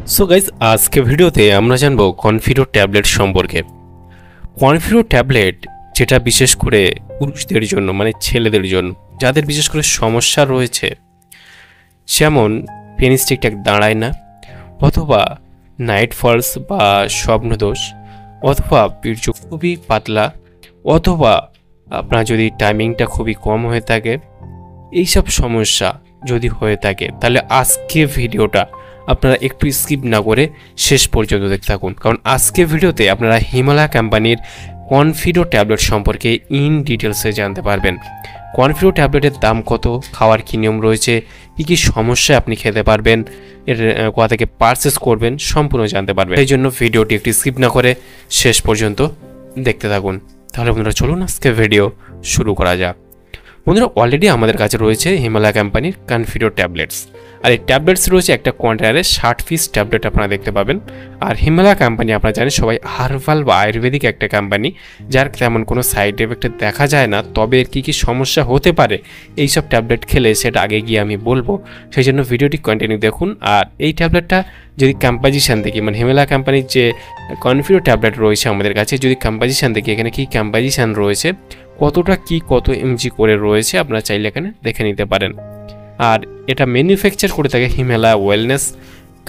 So guys আজকে ভিডিওতে আমরা জানবো কনফিডো ট্যাবলেট সম্পর্কে। কনফিডো ট্যাবলেট যেটা বিশেষ করে পুরুষদের জন্য মানে ছেলেদের জন্য যাদের বিশেষ করে সমস্যা রয়েছে, যেমন পেনিস ঠিকঠাক দাঁড়ায় না, অথবা নাইট ফলস বা স্বপ্নদোষ, অথবা বীর্য খুবই পাতলা, অথবা আপনার যদি টাইমিংটা খুবই কম হয়ে থাকে, এইসব সমস্যা যদি হয়ে থাকে তাহলে আজকে ভিডিওটা আপনারা একটু স্কিপ না করে শেষ পর্যন্ত দেখতে থাকুন, কারণ আজকে ভিডিওতে আপনারা হিমালয় কোম্পানির কনফিডো ট্যাবলেট সম্পর্কে ইন ডিটেলসে জানতে পারবেন। কনফিডো ট্যাবলেটের দাম কত, খাওয়ার কী নিয়ম রয়েছে, কী কী সমস্যা আপনি খেতে পারবেন, এর কোথা থেকে পারচেস করবেন সম্পূর্ণ জানতে পারবেন। এই জন্য ভিডিওটি একটু স্কিপ না করে শেষ পর্যন্ত দেখতে থাকুন। তাহলে বন্ধুরা চলুন আজকে ভিডিও শুরু করা যাক। বন্ধুরা অলরেডি আমাদের কাছে রয়েছে হিমালয় কোম্পানির কনফিডো ট্যাবলেটস, আর এই ট্যাবলেটস রয়েছে একটা কন্টেনারে 60 পিস ট্যাবলেট আপনারা দেখতে পাবেন। আর হিমালয় কোম্পানি আপনারা জানেন সবাই হার্বাল বা আয়ুর্বেদিক একটা কোম্পানি, যার তেমন কোনো সাইড এফেক্ট দেখা যায় না, তবে এর কী কী সমস্যা হতে পারে এইসব ট্যাবলেট খেলে সেটা আগে গিয়ে আমি বলবো, সেই জন্য ভিডিওটি কন্টিনিউ দেখুন। আর এই ট্যাবলেটটা যদি কম্পোজিশন দেখি, মানে হিমালয় কোম্পানির যে কনফিডো ট্যাবলেট রয়েছে আমাদের কাছে, যদি কম্পোজিশন দেখি এখানে কী কম্পোজিশন রয়েছে, কতটা কি কত এমজি করে রয়েছে আপনারা চাইলে এখানে দেখে নিতে পারেন। আর এটা ম্যানুফ্যাকচার করে থাকে হিমালয় ওয়েলনেস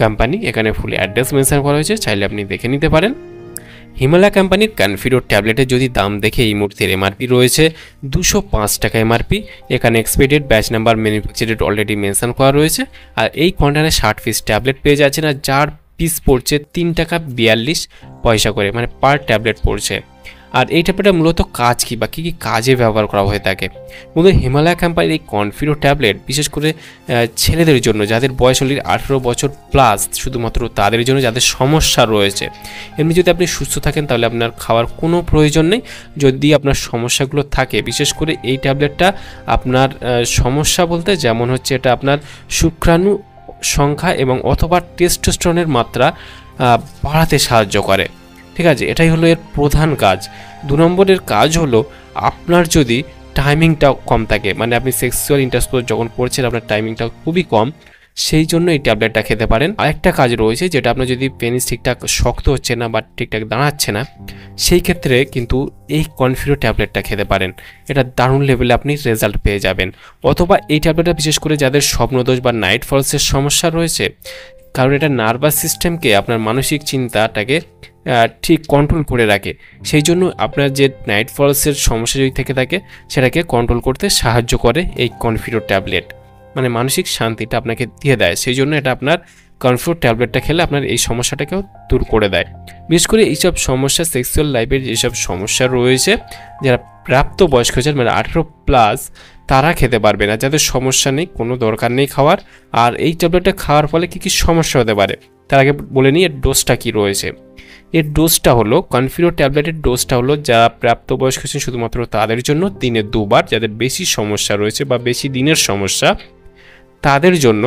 কোম্পানি, এখানে ফুল অ্যাড্রেস মেনশন করা হয়েছে, চাইলে আপনি দেখে নিতে পারেন। হিমালয় কোম্পানির কনফিডো ট্যাবলেটের যদি দাম দেখে এই মুহূর্তের এমআরপি রয়েছে 205 টাকা এমআরপি, এখানে expected batch number ম্যানুফ্যাকচারেড already mention করা রয়েছে। আর এই কন্টেনারে 60 পিস ট্যাবলেট পেয়ে যাচ্ছেন, আর যার পিস পড়ছে 3 টাকা 42 পয়সা করে, মানে পার ট্যাবলেট পড়ছে। আর এই ট্যাবলেটটা মূলত কাজ কী বা কী কী কাজে ব্যবহার করা হয়ে থাকে, মূলত হিমালয় কোম্পানির এই কনফিডো ট্যাবলেট বিশেষ করে ছেলেদের জন্য যাদের বয়স হলে 18 বছর প্লাস, শুধুমাত্র তাদের জন্য যাদের সমস্যা রয়েছে। এমনি যদি আপনি সুস্থ থাকেন তাহলে আপনার খাওয়ার কোনো প্রয়োজন নেই, যদি আপনার সমস্যাগুলো থাকে, বিশেষ করে এই ট্যাবলেটটা আপনার সমস্যা বলতে যেমন হচ্ছে এটা আপনার শুক্রাণু সংখ্যা এবং অথবা টেস্টোস্টেরনের মাত্রা বাড়াতে সাহায্য করে, ঠিক আছে, এটাই হলো এর প্রধান কাজ। 2 নম্বরের কাজ হলো আপনার যদি টাইমিংটা কম থাকে, মানে আপনি সেক্সুয়াল ইন্টারকোর্স যখন করছেন আপনার টাইমিংটা খুবই কম, সেই জন্য এই ট্যাবলেটটা খেতে পারেন। আরেকটা কাজ রয়েছে, যেটা আপনার যদি পেনিস ঠিকঠাক শক্ত হচ্ছে না বা ঠিকঠাক দাঁড়াচ্ছে না, সেই ক্ষেত্রে কিন্তু এই কনফিডো ট্যাবলেটটা খেতে পারেন, এটা দারুণ লেভেলে আপনি রেজাল্ট পেয়ে যাবেন। অথবা এই ট্যাবলেটটা বিশেষ করে যাদের স্বপ্নদোষ বা নাইট ফলসের সমস্যা রয়েছে, কারণ এটা নার্ভাস সিস্টেমকে আপনার মানসিক চিন্তাটাকে ঠিক কন্ট্রোল করে রাখে, সেই জন্য আপনার যে নাইট ফলসের সমস্যা যদি থেকে থাকে সেটাকে কন্ট্রোল করতে সাহায্য করে এই কনফিডো ট্যাবলেট, মানে মানসিক শান্তিটা আপনাকে দিয়ে দেয়, সেই জন্য এটা আপনার কনফিডো ট্যাবলেটটা খেলে আপনার এই সমস্যাটাকেও দূর করে দেয়। বিশেষ করে এইসব সমস্যা সেক্সুয়াল লাইফের যেসব সমস্যা রয়েছে, যারা প্রাপ্ত বয়স্ক হয়েছে মানে 18 প্লাস, তারা খেতে পারবে না, যাদের সমস্যা নেই, কোনো দরকার নেই খাওয়ার। আর এই ট্যাবলেটটা খাওয়ার ফলে কী কী সমস্যা হতে পারে তার আগে বলে নিই এর ডোজটা কী রয়েছে। এর ডোজটা হলো, কনফিডো ট্যাবলেটের ডোজটা হলো, যারা প্রাপ্তবয়স্ক হয়েছেন শুধুমাত্র তাদের জন্য দিনে 2 বার, যাদের বেশি সমস্যা রয়েছে বা বেশি দিনের সমস্যা তাদের জন্য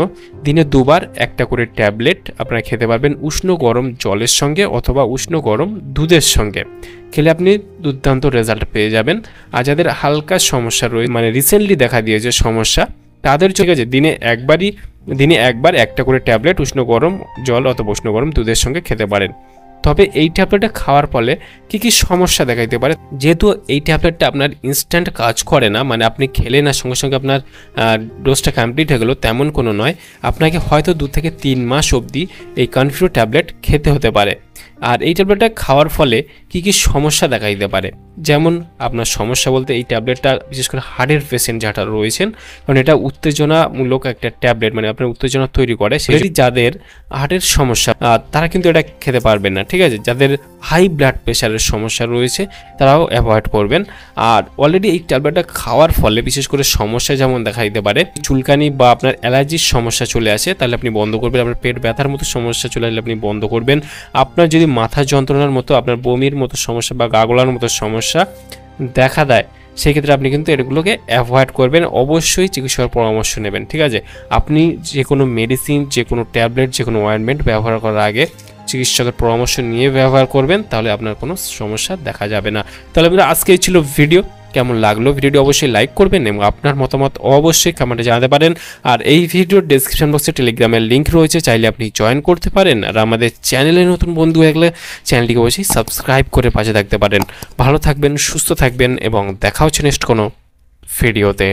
দিনে 2 বার একটা করে ট্যাবলেট আপনারা খেতে পারবেন উষ্ণ গরম জলের সঙ্গে অথবা উষ্ণ গরম দুধের সঙ্গে, খেলে আপনি দুর্দান্ত রেজাল্ট পেয়ে যাবেন। আর যাদের হালকা সমস্যা রয়েছে, মানে রিসেন্টলি দেখা দিয়েছে সমস্যা, তাদের ঠিক আছে দিনে একবার একটা করে ট্যাবলেট উষ্ণ গরম জল অথবা উষ্ণ গরম দুধের সঙ্গে খেতে পারেন। তবে এই ট্যাবলেটটা খাওয়ার ফলে কী কী সমস্যা দেখা দিতে পারে, যেহেতু এই ট্যাবলেটটা আপনার ইনস্ট্যান্ট কাজ করে না, মানে আপনি খেলে না সঙ্গে সঙ্গে আপনার ডোজটা কমপ্লিট হয়ে গেলো তেমন কোনো নয়, আপনাকে হয়তো 2 থেকে 3 মাস অবধি এই কনফিডো ট্যাবলেট খেতে হতে পারে। আর এই ট্যাবলেটটা খাওয়ার ফলে কী কী সমস্যা দেখা দিতে পারে, যেমন আপনার সমস্যা বলতে এই ট্যাবলেটটা বিশেষ করে হার্টের পেশেন্ট যারা রয়েছেন, কারণ এটা উত্তেজনামূলক একটা ট্যাবলেট, মানে আপনার উত্তেজনা তৈরি করে, সেটি যাদের হার্টের সমস্যা তারা কিন্তু এটা খেতে পারবেন না, ঠিক আছে, যাদের হাই ব্লাড প্রেশারের সমস্যা রয়েছে তারাও অ্যাভয়েড করবেন। আর অলরেডি এই ট্যাবলেটটা খাওয়ার ফলে বিশেষ করে সমস্যা যেমন দেখা দিতে পারে, চুলকানি বা আপনার অ্যালার্জির সমস্যা চলে আসে তাহলে আপনি বন্ধ করবেন, আপনার পেট ব্যথার মতো সমস্যা চলে আসলে আপনি বন্ধ করবেন, আপনার যদি মাথা যন্ত্রণার মতো, আপনার বমির মতো সমস্যা বা গা গোলার মতো সমস্যা দেখা দেয়, সেই ক্ষেত্রে আপনি কিন্তু এগুলোকে অ্যাভয়েড করবেন, অবশ্যই চিকিৎসকের পরামর্শ নেবেন, ঠিক আছে। আপনি যে কোনো মেডিসিন, যে কোনো ট্যাবলেট, যে কোনো অয়েন্টমেন্ট ব্যবহার করার আগে চিকিৎসকের পরামর্শ নিয়ে ব্যবহার করবেন, তাহলে আপনার কোনো সমস্যা দেখা যাবে না। তাহলে আজকে ছিল ভিডিও, কেমন লাগলো ভিডিওটি অবশ্যই লাইক করবেন এবং আপনার মতামত অবশ্যই কমেন্টে জানাতে পারেন। আর এই ভিডিওর ডেসক্রিপশন বক্সে টেলিগ্রামের লিঙ্ক রয়েছে, চাইলে আপনি জয়েন করতে পারেন। আর আমাদের চ্যানেলে নতুন বন্ধু থাকলে চ্যানেলটিকে অবশ্যই সাবস্ক্রাইব করে পাশে থাকতে পারেন। ভালো থাকবেন, সুস্থ থাকবেন এবং দেখা হচ্ছে নেক্সট কোনো ভিডিওতে।